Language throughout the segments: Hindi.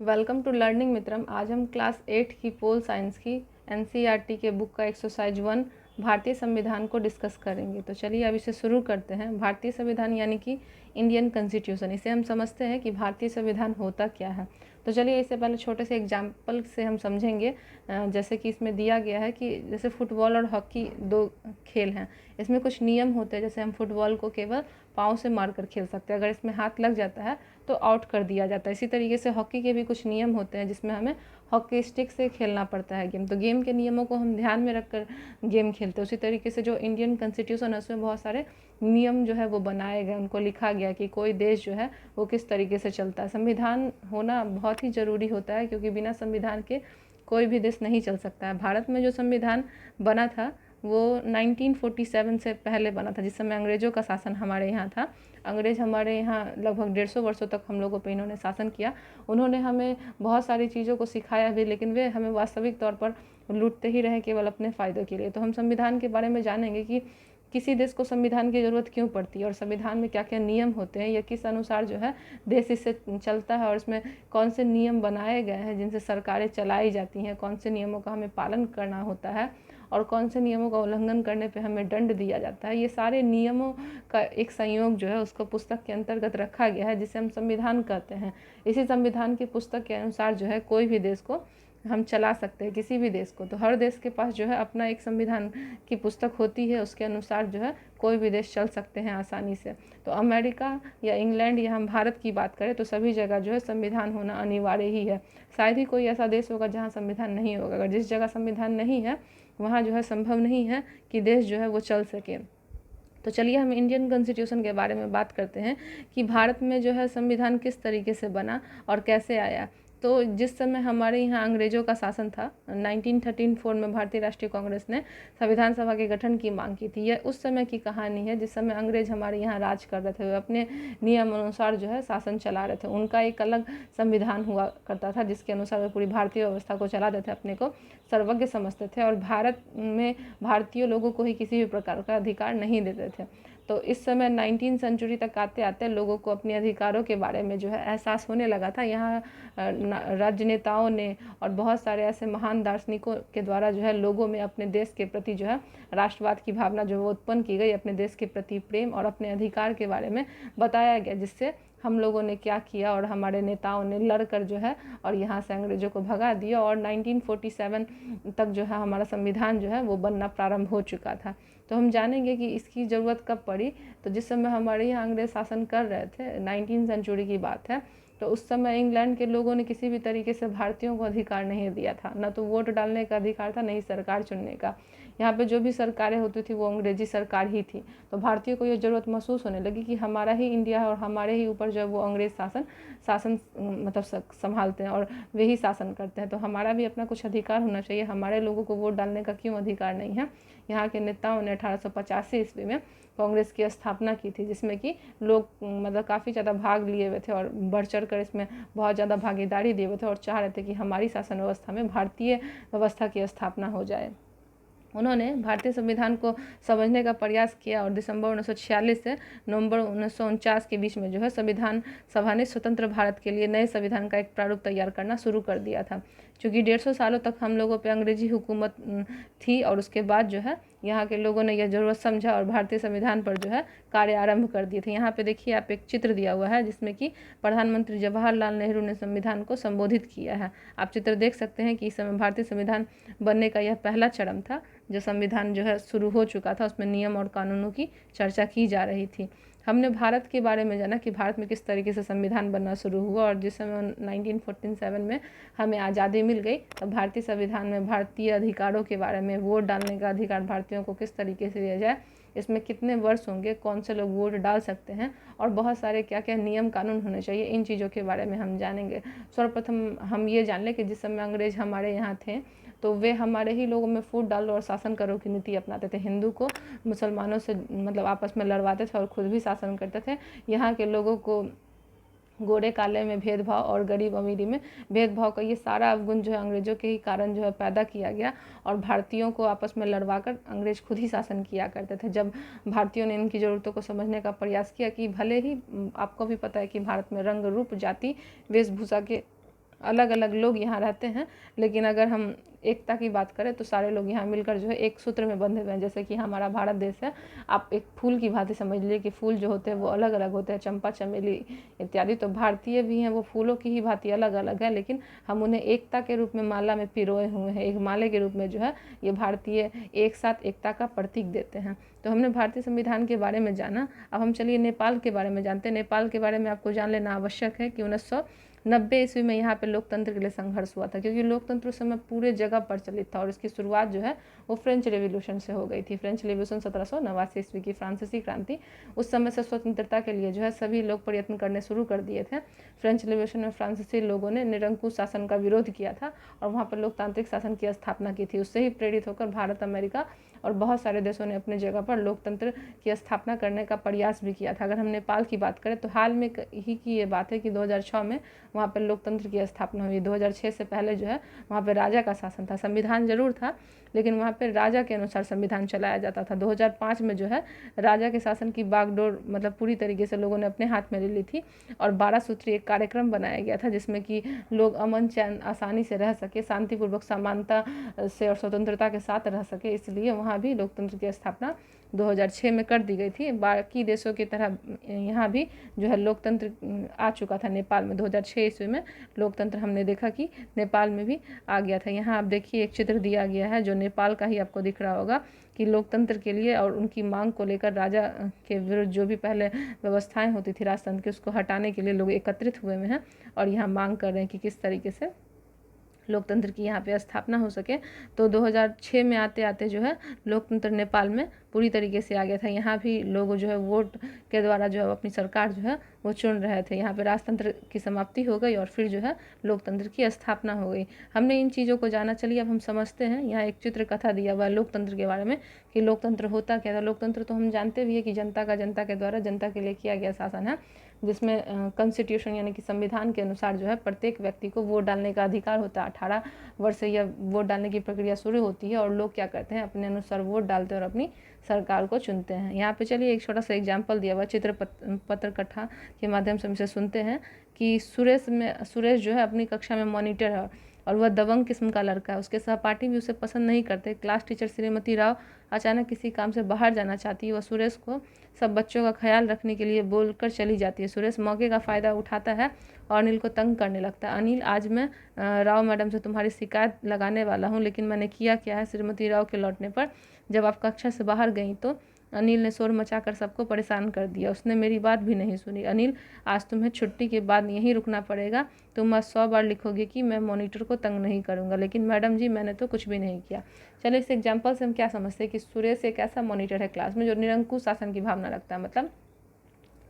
वेलकम टू लर्निंग मित्रम। आज हम क्लास 8 की पोल साइंस की एनसीईआरटी के बुक का एक्सरसाइज 1 भारतीय संविधान को डिस्कस करेंगे। तो चलिए अब इसे शुरू करते हैं। भारतीय संविधान यानी कि इंडियन कॉन्स्टिट्यूशन, इसे हम समझते हैं कि भारतीय संविधान होता क्या है। तो चलिए इससे पहले छोटे से एग्जाम्पल से हम समझेंगे। जैसे कि इसमें दिया गया है कि जैसे फुटबॉल और हॉकी दो खेल हैं, इसमें कुछ नियम होते हैं। जैसे हम फुटबॉल को केवल पाँव से मारकर खेल सकते हैं, अगर इसमें हाथ लग जाता है तो आउट कर दिया जाता है। इसी तरीके से हॉकी के भी कुछ नियम होते हैं जिसमें हमें हॉकी स्टिक से खेलना पड़ता है गेम। तो गेम के नियमों को हम ध्यान में रखकर गेम खेलते हैं। उसी तरीके से जो इंडियन कॉन्स्टिट्यूशन है उसमें बहुत सारे नियम जो है वो बनाए गए, उनको लिखा गया कि कोई देश जो है वो किस तरीके से चलता है। संविधान होना बहुत ही ज़रूरी होता है क्योंकि बिना संविधान के कोई भी देश नहीं चल सकता है। भारत में जो संविधान बना था वो 1947 से पहले बना था, जिस समय अंग्रेज़ों का शासन हमारे यहाँ था। अंग्रेज़ हमारे यहाँ लगभग 150 वर्षों तक हम लोगों पे इन्होंने शासन किया। उन्होंने हमें बहुत सारी चीज़ों को सिखाया भी, लेकिन वे हमें वास्तविक तौर पर लूटते ही रहे केवल अपने फ़ायदे के लिए। तो हम संविधान के बारे में जानेंगे कि किसी देश को संविधान की ज़रूरत क्यों पड़ती है और संविधान में क्या क्या नियम होते हैं या किस अनुसार जो है देश इससे चलता है, और इसमें कौन से नियम बनाए गए हैं जिनसे सरकारें चलाई जाती हैं, कौन से नियमों का हमें पालन करना होता है और कौन से नियमों का उल्लंघन करने पे हमें दंड दिया जाता है। ये सारे नियमों का एक संयोग जो है उसको पुस्तक के अंतर्गत रखा गया है, जिसे हम संविधान कहते हैं। इसी संविधान की पुस्तक के अनुसार जो है कोई भी देश को हम चला सकते हैं, किसी भी देश को। तो हर देश के पास जो है अपना एक संविधान की पुस्तक होती है, उसके अनुसार जो है कोई भी देश चल सकते हैं आसानी से। तो अमेरिका या इंग्लैंड या हम भारत की बात करें तो सभी जगह जो है संविधान होना अनिवार्य ही है। शायद ही कोई ऐसा देश होगा जहाँ संविधान नहीं होगा। अगर जिस जगह संविधान नहीं है वहाँ जो है संभव नहीं है कि देश जो है वो चल सके। तो चलिए हम इंडियन कॉन्स्टिट्यूशन के बारे में बात करते हैं कि भारत में जो है संविधान किस तरीके से बना और कैसे आया। तो जिस समय हमारे यहाँ अंग्रेज़ों का शासन था, 1934 में भारतीय राष्ट्रीय कांग्रेस ने संविधान सभा के गठन की मांग की थी। यह उस समय की कहानी है जिस समय अंग्रेज़ हमारे यहाँ राज कर रहे थे। वे अपने नियम अनुसार जो है शासन चला रहे थे। उनका एक अलग संविधान हुआ करता था जिसके अनुसार वे पूरी भारतीय व्यवस्था को चलाते थे, अपने को सर्वज्ञ समझते थे और भारत में भारतीय लोगों को ही किसी भी प्रकार का अधिकार नहीं देते थे। तो इस समय 19 सेंचुरी तक आते आते लोगों को अपने अधिकारों के बारे में जो है एहसास होने लगा था। यहाँ राजनेताओं ने और बहुत सारे ऐसे महान दार्शनिकों के द्वारा जो है लोगों में अपने देश के प्रति जो है राष्ट्रवाद की भावना जो वो उत्पन्न की गई, अपने देश के प्रति प्रेम और अपने अधिकार के बारे में बताया गया, जिससे हम लोगों ने क्या किया और हमारे नेताओं ने लड़कर जो है और यहाँ से अंग्रेज़ों को भगा दिया और 1947 तक जो है हमारा संविधान जो है वो बनना प्रारंभ हो चुका था। तो हम जानेंगे कि इसकी ज़रूरत कब पड़ी। तो जिस समय हमारे यहाँ अंग्रेज़ शासन कर रहे थे, 19 सेंचुरी की बात है, तो उस समय इंग्लैंड के लोगों ने किसी भी तरीके से भारतीयों को अधिकार नहीं दिया था, ना तो वोट डालने का अधिकार था, नहीं सरकार चुनने का। यहाँ पे जो भी सरकारें होती थी वो अंग्रेजी सरकार ही थी। तो भारतीयों को ये ज़रूरत महसूस होने लगी कि हमारा ही इंडिया है और हमारे ही ऊपर जो है वो अंग्रेज़ शासन मतलब संभालते हैं और वे ही शासन करते हैं। तो हमारा भी अपना कुछ अधिकार होना चाहिए। हमारे लोगों को वोट डालने का क्यों अधिकार नहीं है। यहाँ के नेताओं ने 1885 ईस्वी में कांग्रेस की स्थापना की थी, जिसमें कि लोग मतलब काफ़ी ज़्यादा भाग लिए हुए थे और बढ़ चढ़ कर इसमें बहुत ज़्यादा भागीदारी दिए हुए थे और चाह रहे थे कि हमारी शासन व्यवस्था में भारतीय व्यवस्था की स्थापना हो जाए। उन्होंने भारतीय संविधान को समझने का प्रयास किया और दिसंबर 1946 से नवंबर 1949 के बीच में जो है संविधान सभा ने स्वतंत्र भारत के लिए नए संविधान का एक प्रारूप तैयार करना शुरू कर दिया था। क्योंकि 150 सालों तक हम लोगों पे अंग्रेजी हुकूमत थी और उसके बाद जो है यहाँ के लोगों ने यह ज़रूरत समझा और भारतीय संविधान पर जो है कार्य आरंभ कर दिए थे। यहाँ पे देखिए आप एक चित्र दिया हुआ है जिसमें कि प्रधानमंत्री जवाहरलाल नेहरू ने संविधान को संबोधित किया है। आप चित्र देख सकते हैं कि इस समय भारतीय संविधान बनने का यह पहला चरण था। जो संविधान जो है शुरू हो चुका था, उसमें नियम और कानूनों की चर्चा की जा रही थी। हमने भारत के बारे में जाना कि भारत में किस तरीके से संविधान बनना शुरू हुआ और जिस समय 1947 में हमें आज़ादी मिल गई, तब भारतीय संविधान में भारतीय अधिकारों के बारे में, वोट डालने का अधिकार भारतीयों को किस तरीके से दिया जाए, इसमें कितने वर्ष होंगे, कौन से लोग वोट डाल सकते हैं और बहुत सारे क्या क्या नियम कानून होने चाहिए, इन चीज़ों के बारे में हम जानेंगे। सर्वप्रथम हम ये जान लें कि जिस समय अंग्रेज हमारे यहाँ थे तो वे हमारे ही लोगों में फूट डालो और शासन करो की नीति अपनाते थे। हिंदू को मुसलमानों से मतलब आपस में लड़वाते थे और खुद भी शासन करते थे। यहाँ के लोगों को गोरे काले में भेदभाव और गरीब अमीरी में भेदभाव का ये सारा अवगुण जो है अंग्रेज़ों के ही कारण जो है पैदा किया गया और भारतीयों को आपस में लड़वाकर अंग्रेज खुद ही शासन किया करते थे। जब भारतीयों ने इनकी ज़रूरतों को समझने का प्रयास किया कि भले ही आपको भी पता है कि भारत में रंग रूप जाति वेशभूषा के अलग अलग लोग यहाँ रहते हैं, लेकिन अगर हम एकता की बात करें तो सारे लोग यहाँ मिलकर जो है एक सूत्र में बंधे हुए हैं। जैसे कि हमारा भारत देश है, आप एक फूल की भांति समझ लीजिए कि फूल जो होते हैं वो अलग अलग होते हैं, चंपा चमेली इत्यादि। तो भारतीय भी हैं, वो फूलों की ही भांति अलग अलग है, लेकिन हम उन्हें एकता के रूप में माला में पिरोए हुए हैं। एक माले के रूप में जो है ये भारतीय एक साथ एकता का प्रतीक देते हैं। तो हमने भारतीय संविधान के बारे में जाना। अब हम चलिए नेपाल के बारे में जानते हैं। नेपाल के बारे में आपको जान लेना आवश्यक है कि 1990 ईस्वी में यहाँ पे लोकतंत्र के लिए संघर्ष हुआ था, क्योंकि लोकतंत्र उस समय पूरे जगह प्रचलित था और इसकी शुरुआत जो है वो फ्रेंच रेवोल्यूशन से हो गई थी। फ्रेंच रेवोल्यूशन 1789 ईस्वी की फ्रांसीसी क्रांति, उस समय से स्वतंत्रता के लिए जो है सभी लोग प्रयत्न करने शुरू कर दिए थे। फ्रेंच रेवोल्यूशन में फ्रांसीसी लोगों ने निरंकुश शासन का विरोध किया था और वहाँ पर लोकतांत्रिक शासन की स्थापना की थी। उससे ही प्रेरित होकर भारत, अमेरिका और बहुत सारे देशों ने अपने जगह पर लोकतंत्र की स्थापना करने का प्रयास भी किया था। अगर हम नेपाल की बात करें तो हाल में ही की ये बात है कि 2006 में वहाँ पर लोकतंत्र की स्थापना हुई। 2006 से पहले जो है वहाँ पर राजा का शासन था, संविधान जरूर था लेकिन वहाँ पर राजा के अनुसार संविधान चलाया जाता था। 2005 में जो है राजा के शासन की बागडोर मतलब पूरी तरीके से लोगों ने अपने हाथ में ले ली थी और 12 सूत्रीय एक कार्यक्रम बनाया गया था, जिसमें कि लोग अमन चैन आसानी से रह सके, शांतिपूर्वक समानता से और स्वतंत्रता के साथ रह सके। इसलिए वहाँ भी लोकतंत्र की स्थापना 2006 में कर दी गई थी। बाकी देशों की तरह यहाँ भी जो है लोकतंत्र आ चुका था। नेपाल में 2006 ईस्वी में लोकतंत्र हमने देखा कि नेपाल में भी आ गया था। यहाँ आप देखिए एक चित्र दिया गया है जो नेपाल का ही आपको दिख रहा होगा कि लोकतंत्र के लिए और उनकी मांग को लेकर राजा के विरुद्ध जो भी पहले व्यवस्थाएं होती थी राजतंत्र की, उसको हटाने के लिए लोग एकत्रित हुए हैं और यहाँ मांग कर रहे हैं कि किस तरीके से लोकतंत्र की यहाँ पे स्थापना हो सके। तो 2006 में आते आते जो है लोकतंत्र नेपाल में पूरी तरीके से आ गया था। यहाँ भी लोग जो है वोट के द्वारा जो है अपनी सरकार जो है वो चुन रहे थे। यहाँ पे राजतंत्र की समाप्ति हो गई और फिर जो है लोकतंत्र की स्थापना हो गई। हमने इन चीज़ों को जाना। चलिए अब हम समझते हैं। यहाँ एक चित्र कथा दिया हुआ है लोकतंत्र के बारे में कि लोकतंत्र होता क्या था। लोकतंत्र तो हम जानते भी है कि जनता का जनता के द्वारा जनता के लिए किया गया शासन है, जिसमें कॉन्स्टिट्यूशन यानी कि संविधान के अनुसार जो है प्रत्येक व्यक्ति को वोट डालने का अधिकार होता है। 18 वर्ष से यह वोट डालने की प्रक्रिया शुरू होती है और लोग क्या करते हैं, अपने अनुसार वोट डालते हैं और अपनी सरकार को चुनते हैं। यहाँ पे चलिए एक छोटा सा एग्जाम्पल दिया हुआ चित्र पत्र कथा के माध्यम से हम इसे सुनते हैं कि सुरेश जो है अपनी कक्षा में मॉनिटर है और वह दबंग किस्म का लड़का है। उसके सहपाठी भी उसे पसंद नहीं करते। क्लास टीचर श्रीमती राव अचानक किसी काम से बाहर जाना चाहती है। वह सुरेश को सब बच्चों का ख्याल रखने के लिए बोलकर चली जाती है। सुरेश मौके का फ़ायदा उठाता है और अनिल को तंग करने लगता है। अनिल, आज मैं राव मैडम से तुम्हारी शिकायत लगाने वाला हूँ, लेकिन मैंने किया क्या है। श्रीमती राव के लौटने पर जब आप कक्षा से बाहर गई तो अनिल ने शोर मचाकर सबको परेशान कर दिया। उसने मेरी बात भी नहीं सुनी। अनिल, आज तुम्हें छुट्टी के बाद यहीं रुकना पड़ेगा। तुम आज 100 बार लिखोगे कि मैं मॉनिटर को तंग नहीं करूँगा, लेकिन मैडम जी मैंने तो कुछ भी नहीं किया। चलिए इस एग्जाम्पल से हम क्या समझते हैं कि सुरेश एक ऐसा मॉनिटर है क्लास में जो निरंकुश शासन की भावना रखता है। मतलब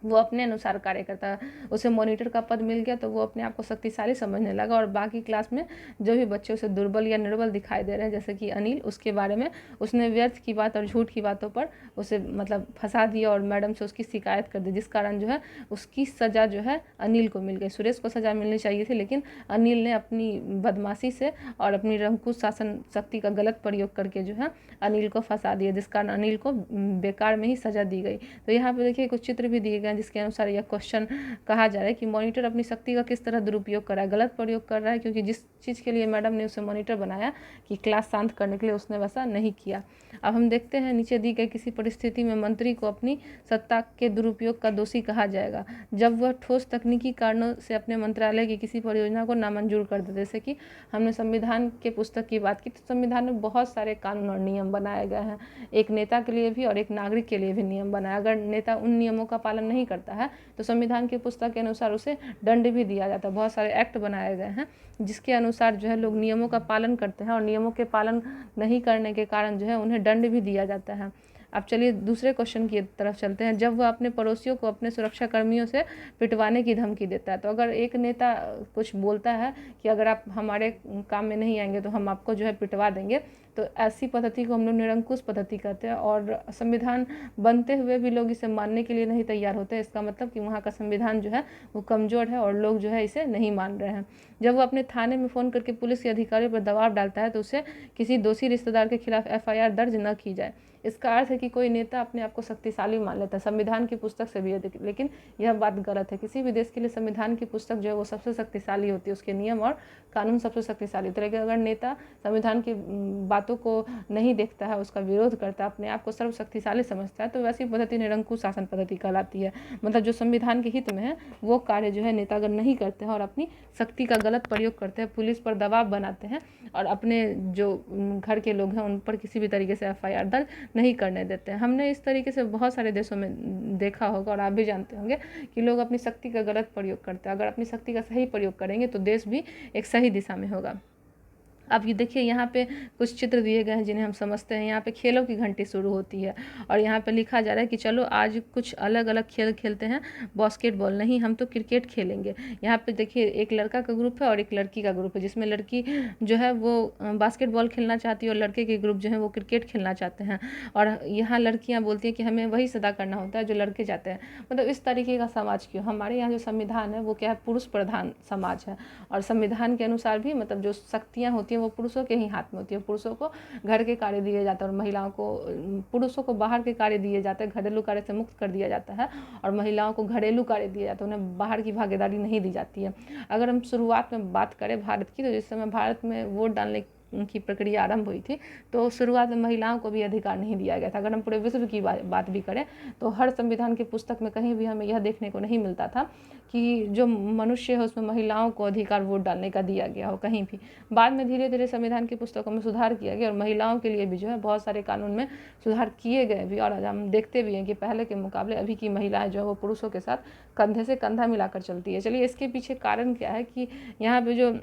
वो अपने अनुसार कार्य करता है। उसे मॉनिटर का पद मिल गया तो वो अपने आप को शक्तिशाली समझने लगा और बाकी क्लास में जो भी बच्चे उसे दुर्बल या निर्बल दिखाई दे रहे हैं, जैसे कि अनिल, उसके बारे में उसने व्यर्थ की बात और झूठ की बातों पर उसे मतलब फंसा दिया और मैडम से उसकी शिकायत कर दी, जिस कारण जो है उसकी सज़ा जो है अनिल को मिल गई। सुरेश को सज़ा मिलनी चाहिए थी, लेकिन अनिल ने अपनी बदमाशी से और अपनी निरंकुश शासन शक्ति का गलत प्रयोग करके जो है अनिल को फंसा दिया, जिस कारण अनिल को बेकार में ही सज़ा दी गई। तो यहाँ पे देखिए कुछ चित्र भी दिए गए जिसके अनुसार यह क्वेश्चन कहा जा रहा है कि मॉनिटर अपनी शक्ति का किस तरह दुरुपयोग कर रहा है, गलत प्रयोग कर रहा है, क्योंकि जिस चीज़ के लिए मैडम ने उसे मॉनिटर बनाया कि क्लास शांत करने के लिए, उसने वैसा नहीं किया। अब हम देखते हैं नीचे दी गई किसी परिस्थिति में मंत्री को अपनी सत्ता के दुरुपयोग का दोषी कहा जाएगा जब वह ठोस तकनीकी कारणों से अपने मंत्रालय की किसी परियोजना को नामंजूर कर दे। जैसे कि हमने संविधान के पुस्तक की बात की तो संविधान में बहुत सारे कानून और नियम बनाए गए हैं, एक नेता के लिए भी और एक नागरिक के लिए भी नियम बनाया। अगर नेता उन नियमों का पालन नहीं करता है तो संविधान की पुस्तक के अनुसार उसे दंड भी दिया जाता है। बहुत सारे एक्ट बनाए गए हैं जिसके अनुसार जो है लोग नियमों का पालन करते हैं और नियमों के पालन नहीं करने के कारण जो है उन्हें दंड भी दिया जाता है। अब चलिए दूसरे क्वेश्चन की तरफ चलते हैं। जब वह अपने पड़ोसियों को अपने सुरक्षा कर्मियों से पिटवाने की धमकी देता है, तो अगर एक नेता कुछ बोलता है कि अगर आप हमारे काम में नहीं आएंगे तो हम आपको जो है पिटवा देंगे, तो ऐसी पद्धति को हम लोग निरंकुश पद्धति कहते हैं और संविधान बनते हुए भी लोग इसे मानने के लिए नहीं तैयार होते। इसका मतलब कि वहाँ का संविधान जो है वो कमज़ोर है और लोग जो है इसे नहीं मान रहे हैं। जब वो अपने थाने में फ़ोन करके पुलिस के अधिकारियों पर दबाव डालता है तो उसे किसी दोषी रिश्तेदार के खिलाफ FIR दर्ज न की जाए, इसका अर्थ है कि कोई नेता अपने आप को शक्तिशाली मान लेता है, संविधान की पुस्तक से भी है, लेकिन यह बात गलत है। किसी भी देश के लिए संविधान की पुस्तक जो है वो सबसे शक्तिशाली होती है, उसके नियम और कानून सबसे शक्तिशाली होते हैं। लेकिन अगर नेता संविधान की बातों को नहीं देखता है, उसका विरोध करता है, अपने आप को सर्वशक्तिशाली समझता है, तो वैसी पद्धति निरंकुश शासन पद्धति कहलाती है। मतलब जो संविधान के हित में है वो कार्य जो है नेता अगर नहीं करते हैं और अपनी शक्ति का गलत प्रयोग करते हैं, पुलिस पर दबाव बनाते हैं और अपने जो घर के लोग हैं उन पर किसी भी तरीके से FIR दर्ज नहीं करने देते हैं। हमने इस तरीके से बहुत सारे देशों में देखा होगा और आप भी जानते होंगे कि लोग अपनी शक्ति का गलत प्रयोग करते हैं। अगर अपनी शक्ति का सही प्रयोग करेंगे तो देश भी एक सही दिशा में होगा। अब ये देखिए यहाँ पे कुछ चित्र दिए गए हैं जिन्हें हम समझते हैं। यहाँ पे खेलों की घंटी शुरू होती है और यहाँ पे लिखा जा रहा है कि चलो आज कुछ अलग अलग खेल खेलते हैं, बास्केटबॉल नहीं, हम तो क्रिकेट खेलेंगे। यहाँ पे देखिए एक लड़का का ग्रुप है और एक लड़की का ग्रुप है, जिसमें लड़की जो है वो बास्केटबॉल खेलना चाहती है और लड़के के ग्रुप जो है वो क्रिकेट खेलना चाहते हैं। और यहाँ लड़कियाँ बोलती हैं कि हमें वही सदा करना होता है जो लड़के चाहते हैं। मतलब इस तरीके का समाज क्यों? हमारे यहाँ जो संविधान है वो क्या है, पुरुष प्रधान समाज है और संविधान के अनुसार भी मतलब जो शक्तियाँ होती हैं वो पुरुषों के ही हाथ में होती है। पुरुषों को घर के कार्य दिए जाते हैं और महिलाओं को, पुरुषों को बाहर के कार्य दिए जाते हैं, घरेलू कार्य से मुक्त कर दिया जाता है और महिलाओं को घरेलू कार्य दिए जाते हैं, उन्हें बाहर की भागीदारी नहीं दी जाती है। अगर हम शुरुआत में बात करें भारत की, तो जिस समय भारत में वोट डालने की प्रक्रिया आरंभ हुई थी तो शुरुआत में महिलाओं को भी अधिकार नहीं दिया गया था। अगर हम पूरे विश्व की बात भी करें तो हर संविधान की पुस्तक में कहीं भी हमें यह देखने को नहीं मिलता था कि जो मनुष्य है उसमें महिलाओं को अधिकार वोट डालने का दिया गया हो कहीं भी। बाद में धीरे धीरे संविधान की पुस्तकों में सुधार किया गया और महिलाओं के लिए भी जो है बहुत सारे कानून में सुधार किए गए भी। और हम देखते भी हैं कि पहले के मुकाबले अभी की महिलाएं जो है वो पुरुषों के साथ कंधे से कंधा मिलाकर चलती है। चलिए इसके पीछे कारण क्या है कि यहाँ पे जो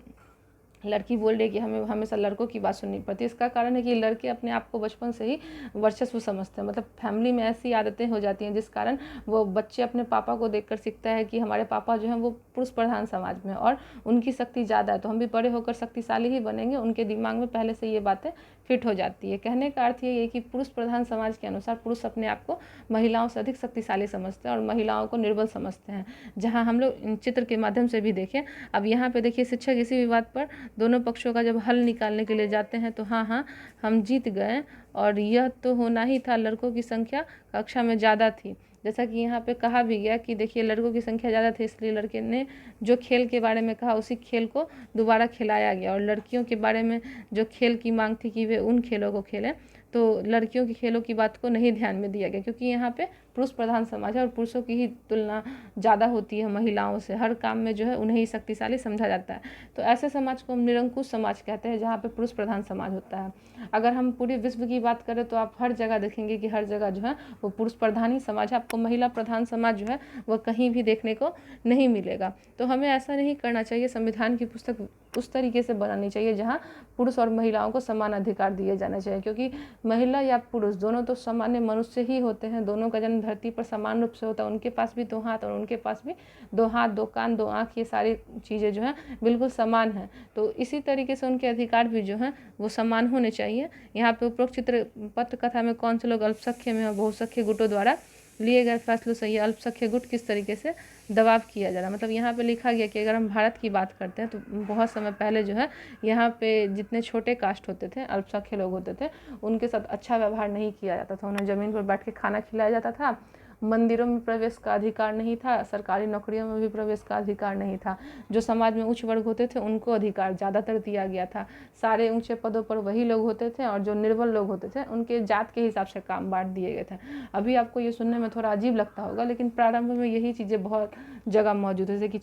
लड़की बोल रही है कि हमें हमेशा लड़कों की बात सुननी पड़ती है, इसका कारण है कि लड़के अपने आप को बचपन से ही वर्चस्व समझते हैं। मतलब फैमिली में ऐसी आदतें हो जाती हैं जिस कारण वो बच्चे अपने पापा को देखकर सीखता है कि हमारे पापा जो हैं वो पुरुष प्रधान समाज में और उनकी शक्ति ज़्यादा है, तो हम भी बड़े होकर शक्तिशाली ही बनेंगे। उनके दिमाग में पहले से ये बातें फिट हो जाती है। कहने का अर्थ ये है कि पुरुष प्रधान समाज के अनुसार पुरुष अपने आप को महिलाओं से अधिक शक्तिशाली समझते हैं और महिलाओं को निर्बल समझते हैं। जहाँ हम लोग चित्र के माध्यम से भी देखें, अब यहाँ पे देखिए शिक्षक इसी विवाद पर दोनों पक्षों का जब हल निकालने के लिए जाते हैं तो हाँ हम जीत गए और यह तो होना ही था, लड़कों की संख्या कक्षा में ज़्यादा थी। जैसा कि यहाँ पे कहा भी गया कि देखिए लड़कों की संख्या ज़्यादा थी इसलिए लड़के ने जो खेल के बारे में कहा उसी खेल को दोबारा खिलाया गया और लड़कियों के बारे में जो खेल की मांग थी कि वे उन खेलों को खेलें तो लड़कियों के खेलों की बात को नहीं ध्यान में दिया गया, क्योंकि यहाँ पे पुरुष प्रधान समाज है और पुरुषों की ही तुलना ज़्यादा होती है महिलाओं से। हर काम में जो है उन्हें ही शक्तिशाली समझा जाता है। तो ऐसे समाज को हम निरंकुश समाज कहते हैं जहाँ पे पुरुष प्रधान समाज होता है। अगर हम पूरे विश्व की बात करें तो आप हर जगह देखेंगे कि हर जगह जो है वो पुरुष प्रधान ही समाज है। आपको महिला प्रधान समाज जो है वह कहीं भी देखने को नहीं मिलेगा। तो हमें ऐसा नहीं करना चाहिए। संविधान की पुस्तक उस तरीके से बनानी चाहिए जहाँ पुरुष और महिलाओं को समान अधिकार दिए जाने चाहिए, क्योंकि महिला या पुरुष दोनों तो सामान्य मनुष्य ही होते हैं। दोनों का जन्म धरती पर समान रूप से होता है। उनके पास भी 2 हाथ और उनके पास भी 2 हाथ, 2 कान, 2 आँख, ये सारी चीज़ें जो हैं बिल्कुल समान हैं। तो इसी तरीके से उनके अधिकार भी जो हैं वो समान होने चाहिए। यहाँ पे उपरोक्त चित्र पत्र कथा में कौन से लोग अल्पसंख्यक में और बहुसंख्यक गुटों द्वारा लिए गए फैसलों से ये अल्पसंख्यक गुट किस तरीके से दबाव किया जा रहा है। मतलब यहाँ पे लिखा गया कि अगर हम भारत की बात करते हैं तो बहुत समय पहले जो है यहाँ पे जितने छोटे कास्ट होते थे, अल्पसंख्यक लोग होते थे, उनके साथ अच्छा व्यवहार नहीं किया जाता था। उन्हें ज़मीन पर बैठ के खाना खिलाया जाता था, मंदिरों में प्रवेश का अधिकार नहीं था, सरकारी नौकरियों में भी प्रवेश का अधिकार नहीं था। जो समाज में उच्च वर्ग होते थे उनको अधिकार ज़्यादातर दिया गया था। सारे ऊंचे पदों पर वही लोग होते थे और जो निर्बल लोग होते थे उनके जात के हिसाब से काम बांट दिए गए थे। अभी आपको ये सुनने में थोड़ा अजीब लगता होगा, लेकिन प्रारंभ में यही चीज़ें बहुत जगह मौजूद है। जैसे कि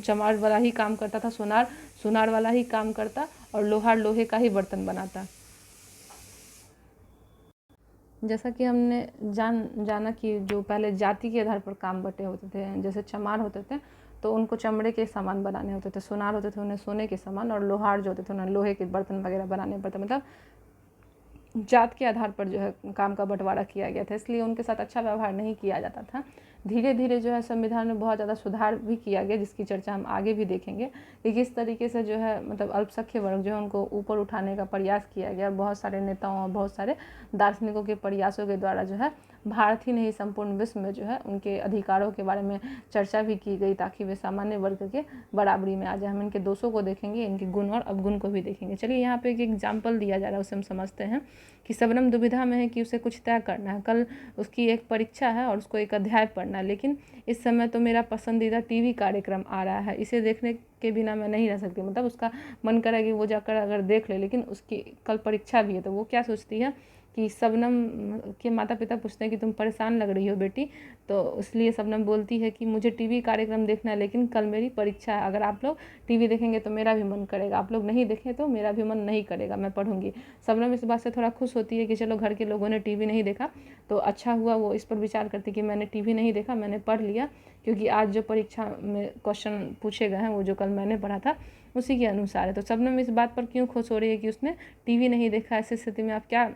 चमार वाला ही काम करता था, सुनार वाला ही काम करता और लोहार लोहे का ही बर्तन बनाता। जैसा कि हमने जाना कि जो पहले जाति के आधार पर काम बटे होते थे, जैसे चमार होते थे तो उनको चमड़े के सामान बनाने होते थे, सुनार होते थे उन्हें सोने के सामान, और लोहार जो होते थे उन्हें लोहे के बर्तन वगैरह बनाने पड़ते। मतलब जात के आधार पर जो है काम का बंटवारा किया गया था, इसलिए उनके साथ अच्छा व्यवहार नहीं किया जाता था। धीरे धीरे जो है संविधान में बहुत ज़्यादा सुधार भी किया गया, जिसकी चर्चा हम आगे भी देखेंगे कि किस तरीके से जो है मतलब अल्पसंख्यक वर्ग जो है उनको ऊपर उठाने का प्रयास किया गया। बहुत सारे नेताओं और बहुत सारे दार्शनिकों के प्रयासों के द्वारा जो है भारत ही नहीं संपूर्ण विश्व में जो है उनके अधिकारों के बारे में चर्चा भी की गई, ताकि वे सामान्य वर्ग के बराबरी में आ जाए। हम इनके दोषों को देखेंगे, इनके गुण और अवगुण को भी देखेंगे। चलिए यहाँ पे एक एग्जाम्पल दिया जा रहा है, उसे हम समझते हैं कि शबनम दुविधा में है कि उसे कुछ तय करना है। कल उसकी एक परीक्षा है और उसको एक अध्याय पढ़ना है, लेकिन इस समय तो मेरा पसंदीदा टीवी कार्यक्रम आ रहा है, इसे देखने के बिना मैं नहीं रह सकती। मतलब उसका मन करे कि वो जाकर अगर देख ले, लेकिन उसकी कल परीक्षा भी है। तो वो क्या सोचती है कि शबनम के माता पिता पूछते हैं कि तुम परेशान लग रही हो बेटी, तो इसलिए शबनम बोलती है कि मुझे टीवी कार्यक्रम देखना है, लेकिन कल मेरी परीक्षा है। अगर आप लोग टीवी देखेंगे तो मेरा भी मन करेगा, आप लोग नहीं देखें तो मेरा भी मन नहीं करेगा, मैं पढ़ूंगी। शबनम इस बात से थोड़ा खुश होती है कि चलो घर के लोगों ने टीवी नहीं देखा तो अच्छा हुआ। वो इस पर विचार करती कि मैंने टीवी नहीं देखा, मैंने पढ़ लिया, क्योंकि आज जो परीक्षा में क्वेश्चन पूछे गए हैं वो जो कल मैंने पढ़ा था उसी के अनुसार है। तो शबनम इस बात पर क्यों खुश हो रही है कि उसने टीवी नहीं देखा। ऐसी स्थिति में आप क्या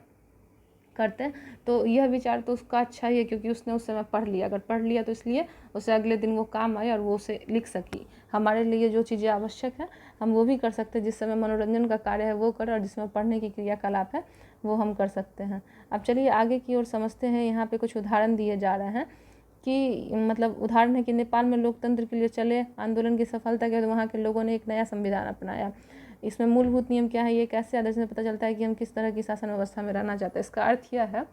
करते हैं? तो यह विचार तो उसका अच्छा ही है, क्योंकि उसने उस समय पढ़ लिया। अगर पढ़ लिया तो इसलिए उसे अगले दिन वो काम आए और वो उसे लिख सकी। हमारे लिए जो चीज़ें आवश्यक है हम वो भी कर सकते हैं, जिस समय मनोरंजन का कार्य है वो करें, और जिसमें पढ़ने की क्रियाकलाप है वो हम कर सकते हैं। अब चलिए आगे की ओर समझते हैं। यहाँ पे कुछ उदाहरण दिए जा रहे हैं कि मतलब उदाहरण है कि नेपाल में लोकतंत्र के लिए चले आंदोलन की सफलता के बाद वहाँ के लोगों ने एक नया संविधान अपनाया। इसमें मूलभूत नियम क्या है, ये कैसे आदर्श में पता चलता है कि हम किस तरह की शासन व्यवस्था में रहना चाहते हैं। इसका अर्थ यह है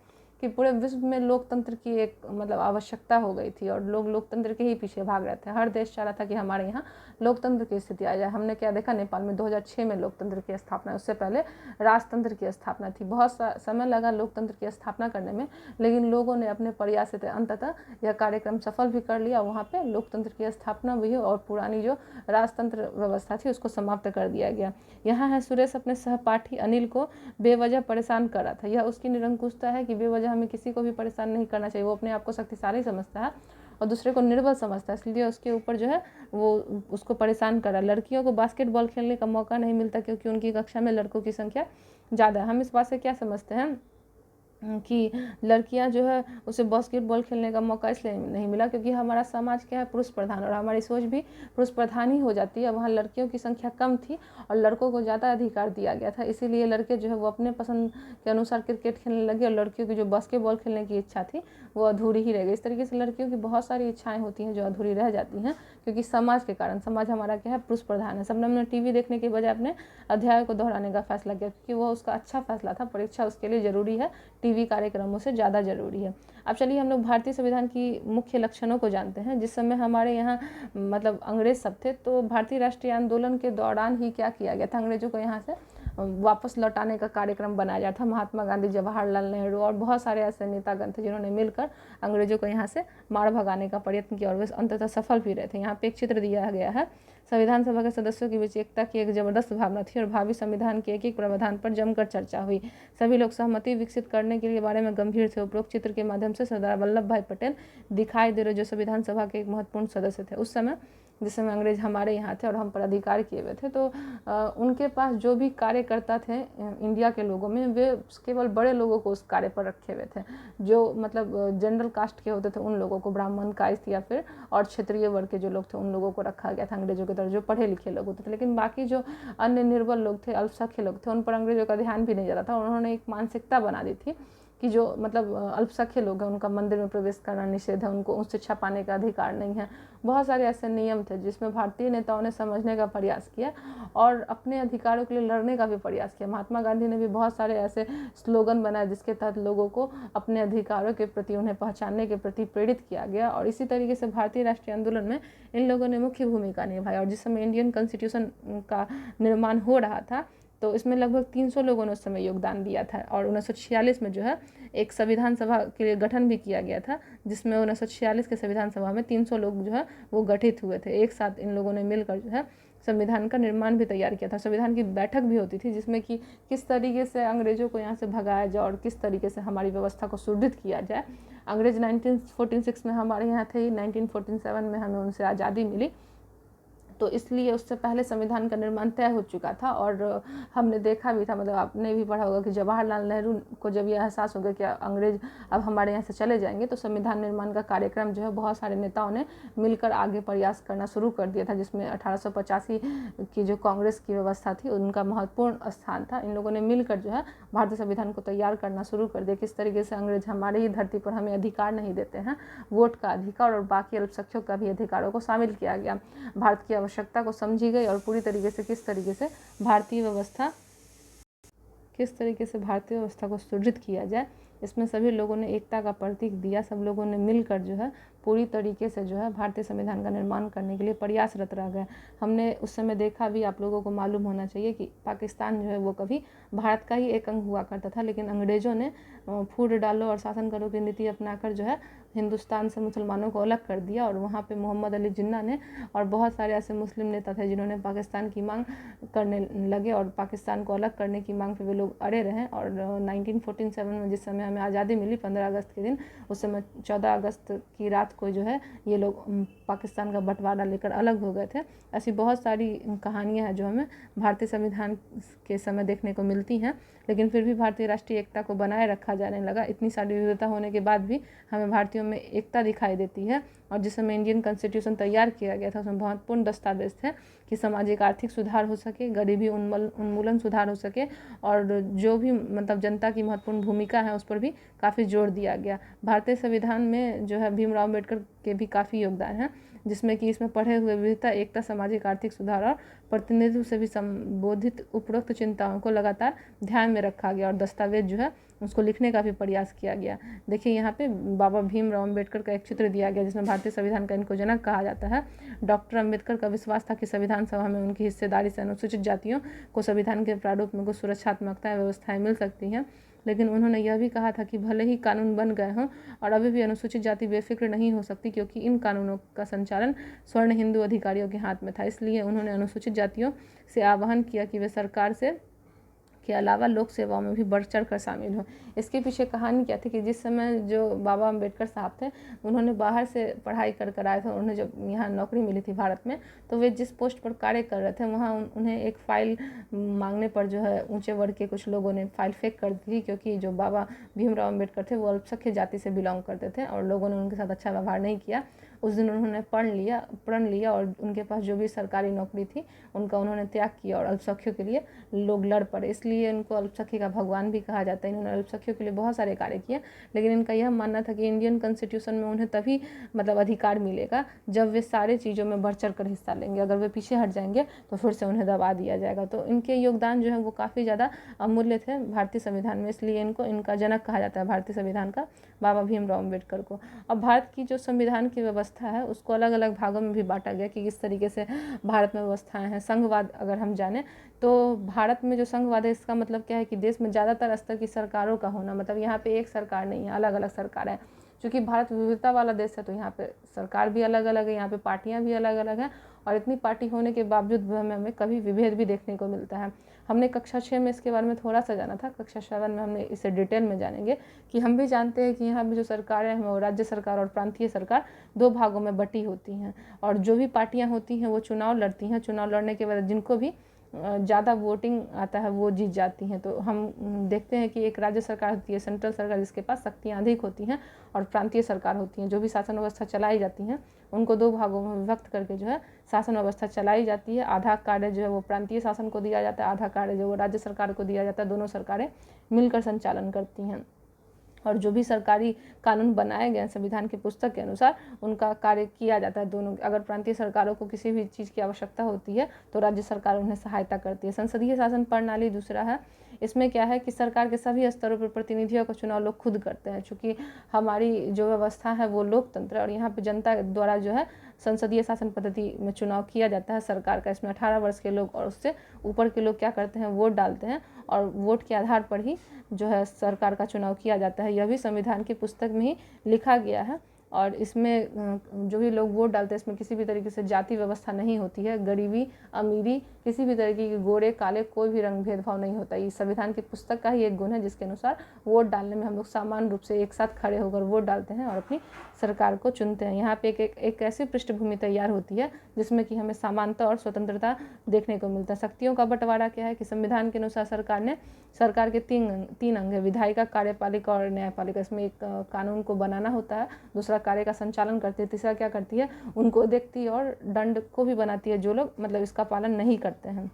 कि पूरे विश्व में लोकतंत्र की एक मतलब आवश्यकता हो गई थी और लोग लोकतंत्र के ही पीछे भाग रहे थे। हर देश चाह रहा था कि हमारे यहाँ लोकतंत्र की स्थिति आ जाए। हमने क्या देखा, नेपाल में 2006 में लोकतंत्र की स्थापना, उससे पहले राजतंत्र की स्थापना थी। बहुत समय लगा लोकतंत्र की स्थापना करने में, लेकिन लोगों ने अपने प्रयास से अंततः यह कार्यक्रम सफल भी कर लिया। वहाँ पे लोकतंत्र की स्थापना हुई और पुरानी जो राजतंत्र व्यवस्था थी उसको समाप्त कर दिया गया। यहाँ है सुरेश अपने सहपाठी अनिल को बेवजह परेशान कर रहा था। यह उसकी निरंकुशता है कि बेवजह हमें किसी को भी परेशान नहीं करना चाहिए। वो अपने आप को शक्तिशाली समझता है और दूसरे को निर्बल समझता है, इसलिए उसके ऊपर जो है वो उसको परेशान कर रहा है। लड़कियों को बास्केटबॉल खेलने का मौका नहीं मिलता क्योंकि उनकी कक्षा में लड़कों की संख्या ज़्यादा है। हम इस बात से क्या समझते हैं कि लड़कियां जो है उसे बास्केटबॉल खेलने का मौका इसलिए नहीं मिला क्योंकि हमारा समाज क्या है, पुरुष प्रधान, और हमारी सोच भी पुरुष प्रधान ही हो जाती है। वहाँ लड़कियों की संख्या कम थी और लड़कों को ज़्यादा अधिकार दिया गया था, इसीलिए लड़के जो है वो अपने पसंद के अनुसार क्रिकेट खेलने लगे और लड़कियों की जो बास्केटबॉल खेलने की इच्छा थी वो अधूरी ही रह गई। इस तरीके से लड़कियों की बहुत सारी इच्छाएँ होती हैं जो अधूरी रह जाती हैं क्योंकि समाज के कारण। समाज हमारा क्या है, पुरुष प्रधान है। शबनम ने टीवी देखने के बजाय अपने अध्याय को दोहराने का फैसला किया क्योंकि वो उसका अच्छा फैसला था। परीक्षा उसके लिए ज़रूरी है, टीवी कार्यक्रमों से ज़्यादा ज़रूरी है। अब चलिए हम लोग भारतीय संविधान की मुख्य लक्षणों को जानते हैं। जिस समय हमारे यहाँ मतलब अंग्रेज सब थे तो भारतीय राष्ट्रीय आंदोलन के दौरान ही क्या किया गया था, अंग्रेजों को यहाँ से वापस लौटाने का कार्यक्रम बनाया गया था। महात्मा गांधी, जवाहरलाल नेहरू और बहुत सारे ऐसे नेतागण थे जिन्होंने मिलकर अंग्रेजों को यहाँ से मार भगाने का प्रयत्न किया और वे अंततः सफल भी रहे थे। यहाँ पे एक चित्र दिया गया है। संविधान सभा के सदस्यों के बीच एकता की एक जबरदस्त भावना थी और भावी संविधान के एक प्रावधान पर जमकर चर्चा हुई। सभी लोग सहमति विकसित करने के लिए बारे में गंभीर थे। उपरोक्त चित्र के माध्यम से सरदार वल्लभ भाई पटेल दिखाई दे रहे जो संविधान सभा के एक महत्वपूर्ण सदस्य थे। उस समय जिस समय अंग्रेज हमारे यहाँ थे और हम पर अधिकार किए हुए थे तो उनके पास जो भी कार्यकर्ता थे इंडिया के लोगों में, वे केवल बड़े लोगों को उस कार्य पर रखे हुए थे। जो मतलब जनरल कास्ट के होते थे उन लोगों को, ब्राह्मण कास्ट या फिर और क्षेत्रीय वर्ग के जो लोग थे उन लोगों को रखा गया था अंग्रेजों की तरफ, जो पढ़े लिखे लोग होते थे। लेकिन बाकी जो अन्य निर्बल लोग थे, अल्पसंख्यक लोग थे, उन पर अंग्रेजों का ध्यान भी नहीं जा रहा था। उन्होंने एक मानसिकता बना दी थी कि जो मतलब अल्पसंख्यक लोग हैं उनका मंदिर में प्रवेश करना निषेध है, उनको उच्च शिक्षा पाने का अधिकार नहीं है। बहुत सारे ऐसे नियम थे जिसमें भारतीय नेताओं ने समझने का प्रयास किया और अपने अधिकारों के लिए लड़ने का भी प्रयास किया। महात्मा गांधी ने भी बहुत सारे ऐसे स्लोगन बनाए जिसके तहत लोगों को अपने अधिकारों के प्रति, उन्हें पहचानने के प्रति प्रेरित किया गया। और इसी तरीके से भारतीय राष्ट्रीय आंदोलन में इन लोगों ने मुख्य भूमिका निभाई। और जिस समय इंडियन कॉन्स्टिट्यूशन का निर्माण हो रहा था तो इसमें लगभग 300 लोगों ने उस समय योगदान दिया था और 1946 में जो है एक संविधान सभा के लिए गठन भी किया गया था, जिसमें 1946 के संविधान सभा में 300 लोग जो है वो गठित हुए थे। एक साथ इन लोगों ने मिलकर जो है संविधान का निर्माण भी तैयार किया था। संविधान की बैठक भी होती थी जिसमें कि किस तरीके से अंग्रेजों को यहाँ से भगाया जाए और किस तरीके से हमारी व्यवस्था को सुदृढ़ किया जाए। अंग्रेज 1946 में हमारे यहाँ थे, 1947 में हमें उनसे आज़ादी मिली। तो इसलिए उससे पहले संविधान का निर्माण तय हो चुका था। और हमने देखा भी था, मतलब आपने भी पढ़ा होगा कि जवाहरलाल नेहरू को जब यह एहसास हो गया कि अंग्रेज अब हमारे यहाँ से चले जाएंगे, तो संविधान निर्माण का कार्यक्रम जो है बहुत सारे नेताओं ने मिलकर आगे प्रयास करना शुरू कर दिया था, जिसमें 1885 की जो कांग्रेस की व्यवस्था थी उनका महत्वपूर्ण स्थान था। इन लोगों ने मिलकर जो है भारतीय संविधान को तैयार करना शुरू कर दिया। किस तरीके से अंग्रेज हमारे ही धरती पर हमें अधिकार नहीं देते हैं, वोट का अधिकार और बाकी अल्पसंख्यकों का भी अधिकारों को शामिल किया गया। भारत की आवश्यकता को समझी गई और पूरी तरीके से किस तरीके से भारतीय व्यवस्था को सुदृढ़ किया जाए, इसमें सभी लोगों ने एकता का प्रतीक दिया। सब लोगों ने मिलकर जो है पूरी तरीके से जो है भारतीय संविधान का निर्माण करने के लिए प्रयासरत रह गए। हमने उस समय देखा भी, आप लोगों को मालूम होना चाहिए कि पाकिस्तान जो है वो कभी भारत का ही एक अंग हुआ करता था, लेकिन अंग्रेज़ों ने फूट डालो और शासन करो की नीति अपनाकर जो है हिंदुस्तान से मुसलमानों को अलग कर दिया। और वहाँ पे मोहम्मद अली जिन्ना ने और बहुत सारे ऐसे मुस्लिम नेता थे जिन्होंने पाकिस्तान की मांग करने लगे और पाकिस्तान को अलग करने की मांग पे वे लोग अड़े रहे। और 1947 में जिस समय हमें आज़ादी मिली 15 अगस्त के दिन, उस समय 14 अगस्त की रात को जो है ये लोग पाकिस्तान का बंटवारा लेकर अलग हो गए थे। ऐसी बहुत सारी कहानियाँ हैं जो हमें भारतीय संविधान के समय देखने को मिलती हैं, लेकिन फिर भी भारतीय राष्ट्रीय एकता को बनाए रखा जाने लगा। इतनी सारी विविधता होने के बाद भी हमें भारतीयों में एकता दिखाई देती है। और जिस समय इंडियन कॉन्स्टिट्यूशन तैयार किया गया था उसमें महत्वपूर्ण दस्तावेज थे कि सामाजिक आर्थिक सुधार हो सके, गरीबी उन्मूलन सुधार हो सके, और जो भी मतलब जनता की महत्वपूर्ण भूमिका है उस पर भी काफ़ी जोर दिया गया। भारतीय संविधान में जो है भीमराव अम्बेडकर के भी काफ़ी योगदान है, जिसमें कि इसमें पढ़े हुए विविधता, एकता, सामाजिक आर्थिक सुधार और प्रतिनिधित्व से भी संबोधित उपरोक्त चिंताओं को लगातार ध्यान में रखा गया और दस्तावेज जो है उसको लिखने का भी प्रयास किया गया। देखिए यहाँ पे बाबा भीमराव अम्बेडकर का एक चित्र दिया गया जिसमें भारतीय संविधान का इनको जनक कहा जाता है। डॉक्टर अम्बेडकर का विश्वास था कि संविधान सभा में उनकी हिस्सेदारी से अनुसूचित जातियों को संविधान के प्रारूप में कुछ सुरक्षात्मकता व्यवस्थाएं मिल सकती हैं, लेकिन उन्होंने यह भी कहा था कि भले ही कानून बन गए हों और अभी भी अनुसूचित जाति बेफिक्र नहीं हो सकती, क्योंकि इन कानूनों का संचालन स्वर्ण हिंदू अधिकारियों के हाथ में था। इसलिए उन्होंने अनुसूचित जातियों से आह्वान किया कि वे सरकार से के अलावा लोक सेवाओं में भी बढ़ चढ़ कर शामिल हो। इसके पीछे कहानी क्या थी कि जिस समय जो बाबा अम्बेडकर साहब थे उन्होंने बाहर से पढ़ाई कर आए थे, उन्हें जब यहाँ नौकरी मिली थी भारत में, तो वे जिस पोस्ट पर कार्य कर रहे थे वहाँ उन्हें एक फ़ाइल मांगने पर जो है ऊंचे वर्ग के कुछ लोगों ने फ़ाइल फेंक कर दी, क्योंकि जो बाबा भीमराव अम्बेडकर थे वो अल्पसंख्यक जाति से बिलोंग करते थे और लोगों ने उनके साथ अच्छा व्यवहार नहीं किया। उस दिन उन्होंने प्रण लिया और उनके पास जो भी सरकारी नौकरी थी उनका उन्होंने त्याग किया और अल्पसंख्यकों के लिए लोग लड़ पड़े। इसलिए इनको अल्पसंख्यक का भगवान भी कहा जाता है। इन्होंने अल्पसंख्यकों के लिए बहुत सारे कार्य किए, लेकिन इनका यह मानना था कि इंडियन कॉन्स्टिट्यूशन में उन्हें तभी मतलब अधिकार मिलेगा जब वे सारे चीज़ों में बढ़ चढ़ कर हिस्सा लेंगे। अगर वे पीछे हट जाएंगे तो फिर से उन्हें दबा दिया जाएगा। तो इनके योगदान जो है वो काफ़ी ज़्यादा अमूल्य थे भारतीय संविधान में, इसलिए इनको इनका जनक कहा जाता है भारतीय संविधान का, बाबा भीमराव अम्बेडकर को। अब भारत की जो संविधान की व्यवस्था है उसको अलग अलग भागों में भी बांटा गया कि किस तरीके से भारत में व्यवस्थाएं हैं। संघवाद अगर हम जाने तो भारत में जो संघवाद है इसका मतलब क्या है कि देश में ज़्यादातर स्तर की सरकारों का होना, मतलब यहाँ पे एक सरकार नहीं है, अलग अलग सरकारें। क्योंकि भारत विविधता वाला देश है तो यहाँ पे सरकार भी अलग अलग है, यहाँ पे पार्टियाँ भी अलग अलग हैं, और इतनी पार्टी होने के बावजूद हमें कभी विभेद भी देखने को मिलता है। हमने कक्षा 6 में इसके बारे में थोड़ा सा जाना था, कक्षा 7 में हमने इसे डिटेल में जानेंगे कि हम भी जानते हैं कि यहाँ पे जो सरकारें हैं वो राज्य सरकार और प्रांतीय सरकार 2 भागों में बटी होती हैं, और जो भी पार्टियाँ होती हैं वो चुनाव लड़ती हैं। चुनाव लड़ने के बाद जिनको भी ज़्यादा वोटिंग आता है वो जीत जाती हैं। तो हम देखते हैं कि एक राज्य सरकार होती है, सेंट्रल सरकार, जिसके पास शक्तियाँ अधिक होती हैं, और प्रांतीय सरकार होती हैं। जो भी शासन व्यवस्था चलाई जाती हैं उनको 2 भागों में विभक्त करके जो है शासन व्यवस्था चलाई जाती है। आधा कार्य जो है वो प्रांतीय शासन को दिया जाता है, आधा कार्य जो वो राज्य सरकार को दिया जाता है। दोनों सरकारें मिलकर संचालन करती हैं, और जो भी सरकारी कानून बनाए गए हैं संविधान की पुस्तक के अनुसार उनका कार्य किया जाता है दोनों। अगर प्रांतीय सरकारों को किसी भी चीज़ की आवश्यकता होती है तो राज्य सरकार उन्हें सहायता करती है। संसदीय शासन प्रणाली दूसरा है। इसमें क्या है कि सरकार के सभी स्तरों पर प्रतिनिधियों का चुनाव लोग खुद करते हैं। चूँकि हमारी जो व्यवस्था है वो लोकतंत्र है और यहाँ पर जनता द्वारा जो है संसदीय शासन पद्धति में चुनाव किया जाता है सरकार का। इसमें 18 वर्ष के लोग और उससे ऊपर के लोग क्या करते हैं, वोट डालते हैं, और वोट के आधार पर ही जो है सरकार का चुनाव किया जाता है। यह भी संविधान की पुस्तक में ही लिखा गया है। और इसमें जो भी लोग वोट डालते हैं इसमें किसी भी तरीके से जाति व्यवस्था नहीं होती है, गरीबी अमीरी किसी भी तरीके की, गोरे काले कोई भी रंग भेदभाव नहीं होता। ये संविधान की पुस्तक का ही एक गुण है जिसके अनुसार वोट डालने में हम लोग सामान्य रूप से एक साथ खड़े होकर वोट डालते हैं और अपनी सरकार को चुनते हैं। यहाँ पे एक ऐसी पृष्ठभूमि तैयार होती है जिसमें कि हमें समानता और स्वतंत्रता देखने को मिलता है। शक्तियों का बंटवारा क्या है कि संविधान के अनुसार सरकार के तीन अंग है, विधायिका, कार्यपालिका और न्यायपालिका। इसमें एक कानून को बनाना होता है, दूसरा कार्य का संचालन करती है, तीसरा क्या करती है, उनको देखती है और दंड को भी बनाती है जो लोग मतलब इसका पालन नहीं करते हैं।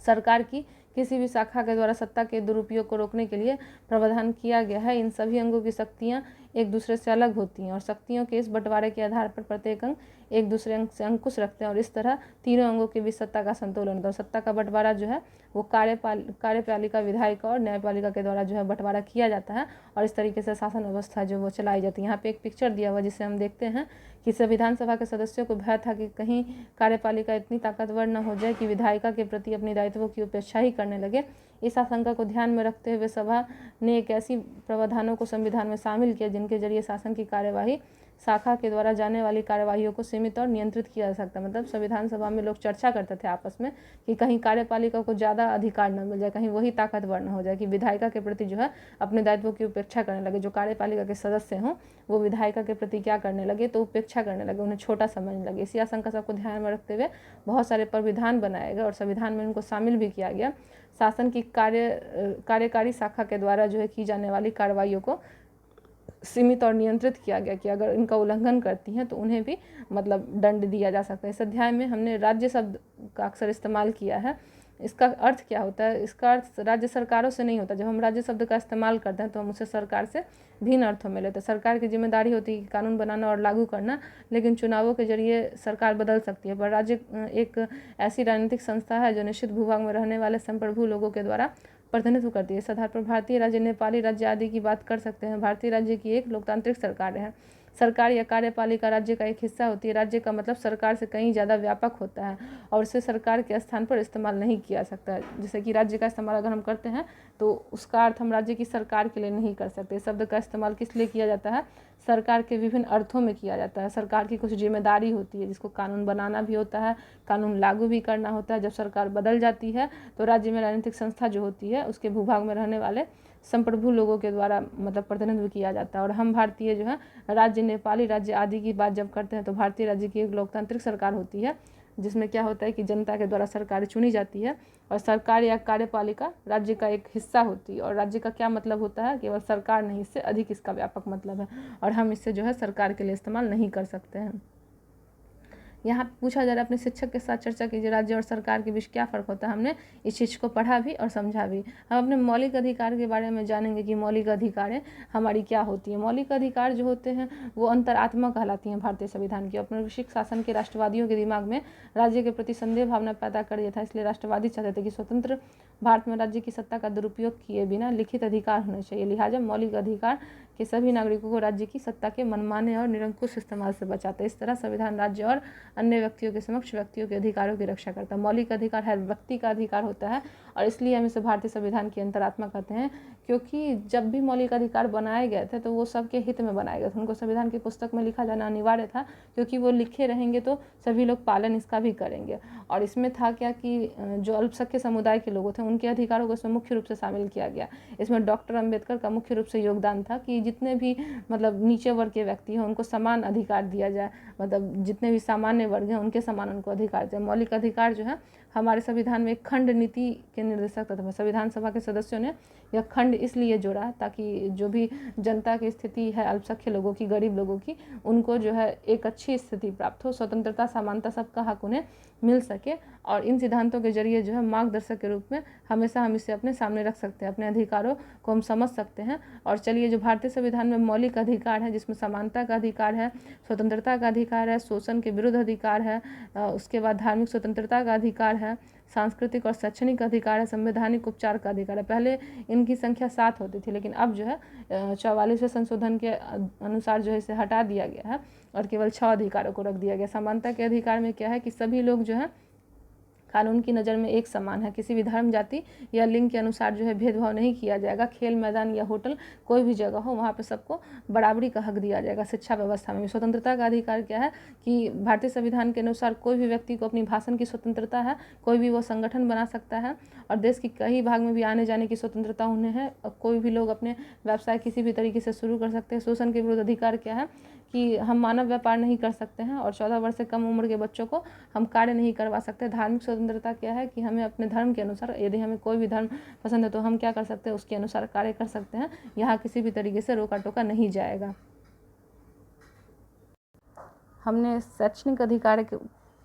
सरकार की किसी भी शाखा के द्वारा सत्ता के दुरुपयोग को रोकने के लिए प्रावधान किया गया है। इन सभी अंगों की शक्तियाँ एक दूसरे से अलग होती हैं और शक्तियों के इस बंटवारे के आधार पर प्रत्येक अंग एक दूसरे अंग से अंकुश रखते हैं और इस तरह तीनों अंगों के बीच सत्ता का संतुलन होता है। सत्ता का बंटवारा जो है वो कार्यपालिका, विधायिका और न्यायपालिका के द्वारा जो है बंटवारा किया जाता है और इस तरीके से शासन व्यवस्था जो वो चलाई जाती है। यहाँ पे एक पिक्चर दिया हुआ जिसे हम देखते हैं कि संविधान सभा के सदस्यों को भय था कि कहीं कार्यपालिका इतनी ताकतवर न हो जाए कि विधायिका के प्रति अपनी दायित्वों की उपेक्षा ही करने लगे। इस आशंका को ध्यान में रखते हुए सभा ने एक ऐसी प्रावधानों को संविधान में शामिल किया जिनके जरिए शासन की कार्यवाही शाखा के द्वारा जाने वाली कार्यवाहियों को सीमित और नियंत्रित किया जा सकता है। मतलब संविधान सभा में लोग चर्चा करते थे आपस में कि कहीं कार्यपालिका को ज़्यादा अधिकार न मिल जाए, कहीं वही ताकतवर न हो जाए कि विधायिका के प्रति जो है अपने दायित्वों की उपेक्षा करने लगे। जो कार्यपालिका के सदस्य हों वो विधायिका के प्रति क्या करने लगे, तो उपेक्षा करने लगे, उन्हें छोटा समझने लगे। इसी आशंका सबको ध्यान में रखते हुए बहुत सारे प्रावधान बनाए गए और संविधान में उनको शामिल भी किया गया। शासन की कार्यकारी शाखा के द्वारा जो है की जाने वाली कार्रवाइयों को सीमित और नियंत्रित किया गया कि अगर इनका उल्लंघन करती हैं तो उन्हें भी मतलब दंड दिया जा सकता है। इस अध्याय में हमने राज्य शब्द का अक्सर इस्तेमाल किया है। इसका अर्थ क्या होता है? इसका अर्थ राज्य सरकारों से नहीं होता। जब हम राज्य शब्द का इस्तेमाल करते हैं तो हम उसे सरकार से भिन्न अर्थों में लेते हैं। सरकार की जिम्मेदारी होती है कि कानून बनाना और लागू करना, लेकिन चुनावों के जरिए सरकार बदल सकती है। पर राज्य एक ऐसी राजनीतिक संस्था है जो निश्चित भूभाग में रहने वाले संप्रभु लोगों के द्वारा प्रतिनिधित्व करती है। इस आधार पर भारतीय राज्य, नेपाली राज्य आदि की बात कर सकते हैं। भारतीय राज्य की एक लोकतांत्रिक सरकार है। सरकार या कार्यपालिका राज्य का एक हिस्सा होती है। राज्य का मतलब सरकार से कहीं ज़्यादा व्यापक होता है और इसे सरकार के स्थान पर इस्तेमाल नहीं किया सकता है। जैसे कि राज्य का इस्तेमाल अगर हम करते हैं तो उसका अर्थ हम राज्य की सरकार के लिए नहीं कर सकते। शब्द का इस्तेमाल किस लिए किया जाता है? सरकार के विभिन्न अर्थों में किया जाता है। सरकार की कुछ जिम्मेदारी होती है जिसको कानून बनाना भी होता है, कानून लागू भी करना होता है। जब सरकार बदल जाती है तो राज्य में राजनीतिक संस्था जो होती है उसके भूभाग में रहने वाले संप्रभु लोगों के द्वारा मतलब प्रतिनिधित्व किया जाता है। और हम भारतीय जो है राज्य, नेपाली राज्य आदि की बात जब करते हैं तो भारतीय राज्य की एक लोकतांत्रिक सरकार होती है जिसमें क्या होता है कि जनता के द्वारा सरकार चुनी जाती है और सरकार या कार्यपालिका राज्य का एक हिस्सा होती है। और राज्य का क्या मतलब होता है? केवल सरकार नहीं, इससे अधिक इसका व्यापक मतलब है और हम इससे जो है सरकार के लिए इस्तेमाल नहीं कर सकते हैं। यहाँ पूछा जा रहा है अपने शिक्षक के साथ चर्चा कीजिए, राज्य और सरकार के बीच क्या फ़र्क होता है। हमने इस चीज़ को पढ़ा भी और समझा भी। हम अपने मौलिक अधिकार के बारे में जानेंगे कि मौलिक अधिकारें हमारी क्या होती हैं। मौलिक अधिकार जो होते हैं वो अंतरात्मा कहलाती हैं भारतीय संविधान की। औपनिवेशिक शासन के राष्ट्रवादियों के दिमाग में राज्य के प्रति संदेह भावना पैदा कर दिया था, इसलिए राष्ट्रवादी चाहते थे कि स्वतंत्र भारत में राज्य की सत्ता का दुरुपयोग किए बिना लिखित अधिकार होने चाहिए। लिहाजा मौलिक अधिकार के सभी नागरिकों को राज्य की सत्ता के मनमाने और निरंकुश इस्तेमाल से बचाते हैं। इस तरह संविधान राज्य और अन्य व्यक्तियों के समक्ष व्यक्तियों के अधिकारों की रक्षा करता है। मौलिक अधिकार हर व्यक्ति का अधिकार होता है और इसलिए हम इसे भारतीय संविधान की अंतरात्मा कहते हैं, क्योंकि जब भी मौलिक अधिकार बनाए गए थे तो वो सबके हित में बनाए गए थे। उनको संविधान की पुस्तक में लिखा जाना अनिवार्य था, क्योंकि वो लिखे रहेंगे तो सभी लोग पालन इसका भी करेंगे। और इसमें था क्या कि जो अल्पसंख्यक समुदाय के लोग थे उनके अधिकारों को इसमें मुख्य रूप से शामिल किया गया। इसमें डॉक्टर अम्बेडकर का मुख्य रूप से योगदान था कि जितने भी मतलब नीचे वर्ग के व्यक्ति हैं उनको समान अधिकार दिया जाए, मतलब जितने भी सामान्य वर्ग हैं उनके समान उनको अधिकार दिया। मौलिक अधिकार जो है हमारे संविधान में एक खंड नीति के निर्देशक तत्व। संविधान सभा के सदस्यों ने यह खंड इसलिए जोड़ा ताकि जो भी जनता की स्थिति है, अल्पसंख्यक लोगों की, गरीब लोगों की, उनको जो है एक अच्छी स्थिति प्राप्त हो, स्वतंत्रता, समानता, सबका हक उन्हें मिल सके। और इन सिद्धांतों के जरिए जो है मार्गदर्शक के रूप में हमेशा हम इसे अपने सामने रख सकते हैं, अपने अधिकारों को हम समझ सकते हैं। और चलिए, जो भारतीय संविधान में मौलिक अधिकार है जिसमें समानता का अधिकार है, स्वतंत्रता का अधिकार है, शोषण के विरुद्ध अधिकार है, उसके बाद धार्मिक स्वतंत्रता का अधिकार है, सांस्कृतिक और शैक्षणिक अधिकार है, संवैधानिक उपचार का अधिकार है। पहले इनकी संख्या 7 होती थी, लेकिन अब जो है 44वें संशोधन के अनुसार जो है इसे हटा दिया गया है और केवल 6 अधिकारों को रख दिया गया। समानता के अधिकार में क्या है कि सभी लोग जो है कानून की नज़र में एक समान है। किसी भी धर्म, जाति या लिंग के अनुसार जो है भेदभाव नहीं किया जाएगा। खेल मैदान या होटल कोई भी जगह हो, वहाँ पे सबको बराबरी का हक दिया जाएगा। शिक्षा व्यवस्था में भी स्वतंत्रता का अधिकार क्या है कि भारतीय संविधान के अनुसार कोई भी व्यक्ति को अपनी भाषण की स्वतंत्रता है, कोई भी वो संगठन बना सकता है और देश की कई भाग में भी आने जाने की स्वतंत्रता उन्हें है। कोई भी लोग अपने व्यवसाय किसी भी तरीके से शुरू कर सकते हैं। शोषण के विरुद्ध अधिकार क्या है कि हम मानव व्यापार नहीं कर सकते हैं और 14 वर्ष से कम उम्र के बच्चों को हम कार्य नहीं करवा सकते। धार्मिक स्वतंत्रता क्या है कि हमें अपने धर्म के अनुसार, यदि हमें कोई भी धर्म पसंद है तो हम क्या कर सकते हैं, उसके अनुसार कार्य कर सकते हैं। यहाँ किसी भी तरीके से रोका टोका नहीं जाएगा। हमने शैक्षणिक अधिकार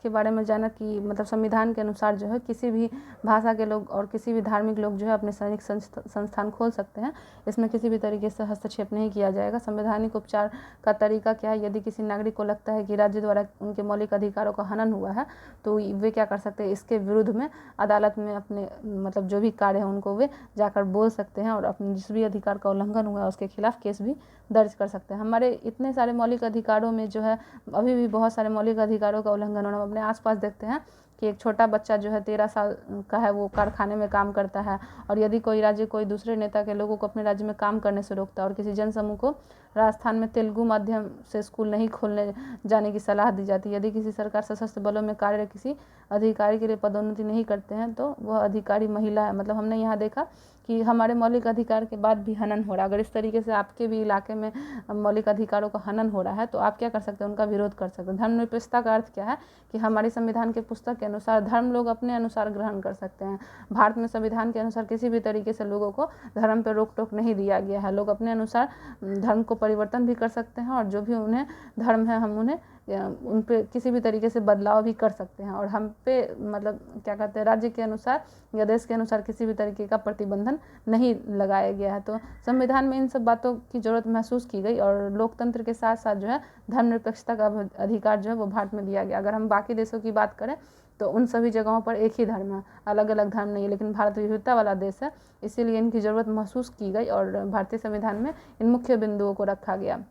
के बारे में जाना कि मतलब संविधान के अनुसार जो है किसी भी भाषा के लोग और किसी भी धार्मिक लोग जो है अपने सैनिक संस्थान खोल सकते हैं। इसमें किसी भी तरीके से हस्तक्षेप नहीं किया जाएगा। संवैधानिक उपचार का तरीका क्या है, यदि किसी नागरिक को लगता है कि राज्य द्वारा उनके मौलिक अधिकारों का हनन हुआ है तो वे क्या कर सकते हैं, इसके विरुद्ध में अदालत में अपने मतलब जो भी कार्य है उनको वे जाकर बोल सकते हैं और अपने जिस भी अधिकार का उल्लंघन हुआ है उसके खिलाफ केस भी दर्ज कर सकते हैं। हमारे इतने सारे मौलिक अधिकारों में जो है अभी भी बहुत सारे मौलिक अधिकारों का उल्लंघन होना। हम अपने आसपास देखते हैं कि एक छोटा बच्चा जो है 13 साल का है, वो कारखाने में काम करता है और यदि कोई राज्य कोई दूसरे नेता के लोगों को अपने राज्य में काम करने से रोकता है और किसी जनसमूह को राजस्थान में तेलुगु माध्यम से स्कूल नहीं खोलने जाने की सलाह दी जाती है, यदि किसी सरकार सशस्त्र बलों में कार्य किसी अधिकारी के लिए पदोन्नति नहीं करते हैं तो वह अधिकारी महिला है। मतलब हमने यहाँ देखा कि हमारे मौलिक अधिकार के बाद भी हनन हो रहा है। अगर इस तरीके से आपके भी इलाके में मौलिक अधिकारों का हनन हो रहा है तो आप क्या कर सकते हैं, उनका विरोध कर सकते हैं। धर्मनिरपेक्षता का अर्थ क्या है कि हमारी संविधान के पुस्तक के अनुसार धर्म लोग अपने अनुसार ग्रहण कर सकते हैं। भारत में संविधान के अनुसार किसी भी तरीके से लोगों को धर्म पर रोक टोक नहीं दिया गया है। लोग अपने अनुसार धर्म को परिवर्तन भी कर सकते हैं और जो भी उन्हें धर्म है हम उन्हें उन पे किसी भी तरीके से बदलाव भी कर सकते हैं और हम पे मतलब क्या कहते हैं राज्य के अनुसार या देश के अनुसार किसी भी तरीके का प्रतिबंधन नहीं लगाया गया है। तो संविधान में इन सब बातों की ज़रूरत महसूस की गई और लोकतंत्र के साथ साथ जो है धर्मनिरपेक्षता का अधिकार जो है वो भारत में दिया गया। अगर हम बाकी देशों की बात करें तो उन सभी जगहों पर एक ही धर्म है, अलग अलग धर्म नहीं है, लेकिन भारत विविधता वाला देश है, इसीलिए इनकी ज़रूरत महसूस की गई और भारतीय संविधान में इन मुख्य बिंदुओं को रखा गया।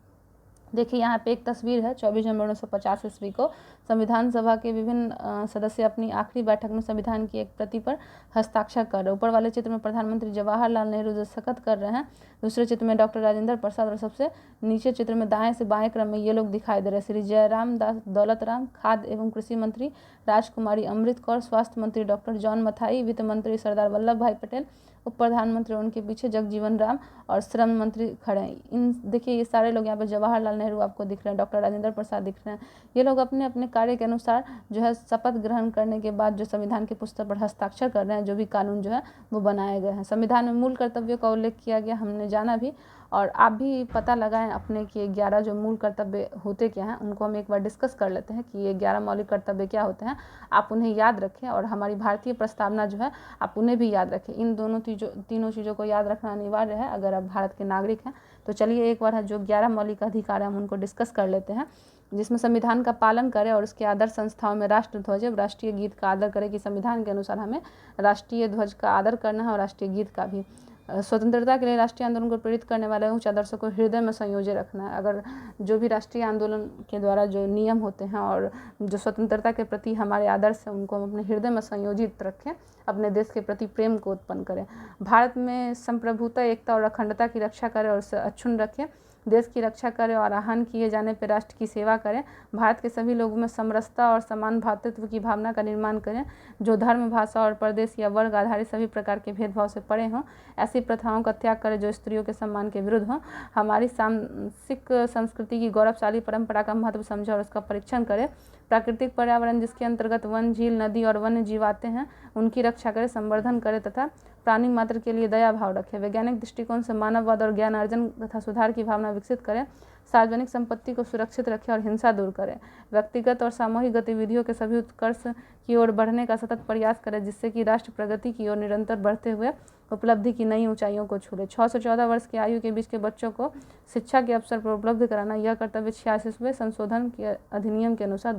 देखिए यहाँ पे एक तस्वीर है 24 जनवरी 1950 ईस्वी को संविधान सभा के विभिन्न सदस्य अपनी आखिरी बैठक में संविधान की एक प्रति पर हस्ताक्षर कर रहे हैं। ऊपर वाले चित्र में प्रधानमंत्री जवाहरलाल नेहरू दस्तखत कर रहे हैं, दूसरे चित्र में डॉक्टर राजेंद्र प्रसाद और सबसे नीचे चित्र में दाएं से बाएं क्रम में ये लोग दिखाई दे रहे हैं। श्री जयराम दास दौलत राम, खाद्य एवं कृषि मंत्री राजकुमारी अमृत कौर, स्वास्थ्य मंत्री डॉक्टर जॉन मथाई, वित्त मंत्री सरदार वल्लभ भाई पटेल, उप प्रधानमंत्री उनके पीछे जगजीवन राम और श्रम मंत्री खड़े हैं। इन देखिए ये सारे लोग यहाँ पे जवाहरलाल नेहरू आपको दिख रहे हैं, डॉक्टर राजेंद्र प्रसाद दिख रहे हैं। ये लोग अपने अपने कार्य के अनुसार जो है शपथ ग्रहण करने के बाद जो संविधान के पुस्तक पर हस्ताक्षर कर रहे हैं, जो भी कानून जो है वो बनाए गए हैं। संविधान में मूल कर्तव्यों का उल्लेख किया गया, हमने जाना भी और आप भी पता लगाएं अपने कि 11 जो मूल कर्तव्य होते क्या हैं, उनको हम एक बार डिस्कस कर लेते हैं कि ये 11 मौलिक कर्तव्य क्या होते हैं। आप उन्हें याद रखें और हमारी भारतीय प्रस्तावना जो है आप उन्हें भी याद रखें। इन तीनों चीज़ों को याद रखना अनिवार्य है अगर आप भारत के नागरिक हैं। तो चलिए एक बार जो 11 मौलिक अधिकार हैं हम उनको डिस्कस कर लेते हैं, जिसमें संविधान का पालन करें और उसके आदर्श संस्थाओं में राष्ट्र ध्वज एवं राष्ट्रीय गीत का आदर करें कि संविधान के अनुसार हमें राष्ट्रीय ध्वज का आदर करना है और राष्ट्रीय गीत का भी। स्वतंत्रता के लिए राष्ट्रीय आंदोलन को प्रेरित करने वाले उच्च आदर्शों को हृदय में संयोजे रखना है। अगर जो भी राष्ट्रीय आंदोलन के द्वारा जो नियम होते हैं और जो स्वतंत्रता के प्रति हमारे आदर्श हैं उनको हम अपने हृदय में संयोजित रखें, अपने देश के प्रति प्रेम को उत्पन्न करें। भारत में संप्रभुता, एकता और अखंडता की रक्षा करें और उसे अक्षुण्ण रखें। देश की रक्षा करें और आहन किए जाने पर राष्ट्र की सेवा करें। भारत के सभी लोगों में समरसता और समान भ्रातृत्व की भावना का निर्माण करें। जो धर्म, भाषा और प्रदेश या वर्ग आधारित सभी प्रकार के भेदभाव से परे हों। ऐसी प्रथाओं का त्याग करें जो स्त्रियों के सम्मान के विरुद्ध हों। हमारी सांस्कृतिक संस्कृति की गौरवशाली परंपरा का महत्व समझें और उसका परीक्षण करें। प्राकृतिक पर्यावरण जिसके अंतर्गत वन, झील, नदी और वन्य जीव आते हैं उनकी रक्षा करें, संवर्धन करें तथा प्राणी मात्र के लिए दया भाव रखें। वैज्ञानिक दृष्टिकोण से मानववाद और ज्ञान अर्जन तथा सुधार की भावना विकसित करें। सार्वजनिक संपत्ति को सुरक्षित रखें और हिंसा दूर करें। व्यक्तिगत और सामूहिक गतिविधियों के सभी उत्कर्ष की ओर बढ़ने का सतत प्रयास करें जिससे कि राष्ट्र प्रगति की ओर निरंतर बढ़ते हुए उपलब्धि की नई ऊंचाइयों को छू ले। 6 से 14 वर्ष की आयु के बीच के बच्चों को शिक्षा के अवसर पर उपलब्ध कराना, यह कर्तव्य 86वें संशोधन के अधिनियम के अनुसार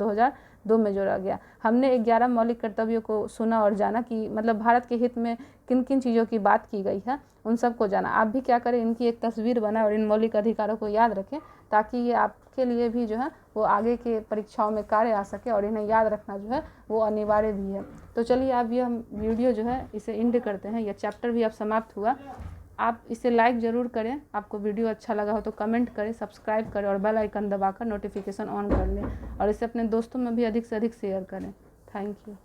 2 में जोड़ा गया। हमने 11 मौलिक कर्तव्यों को सुना और जाना कि मतलब भारत के हित में किन किन चीज़ों की बात की गई है, उन सब को जाना। आप भी क्या करें, इनकी एक तस्वीर बनाएं और इन मौलिक अधिकारों को याद रखें, ताकि ये आपके लिए भी जो है वो आगे के परीक्षाओं में कार्य आ सके और इन्हें याद रखना जो है वो अनिवार्य भी है। तो चलिए अब ये हम वीडियो जो है इसे एंड करते हैं, यह चैप्टर भी अब समाप्त हुआ। आप इसे लाइक ज़रूर करें, आपको वीडियो अच्छा लगा हो तो कमेंट करें, सब्सक्राइब करें और बेल आइकन दबाकर नोटिफिकेशन ऑन कर लें और इसे अपने दोस्तों में भी अधिक से अधिक शेयर करें। Thank you.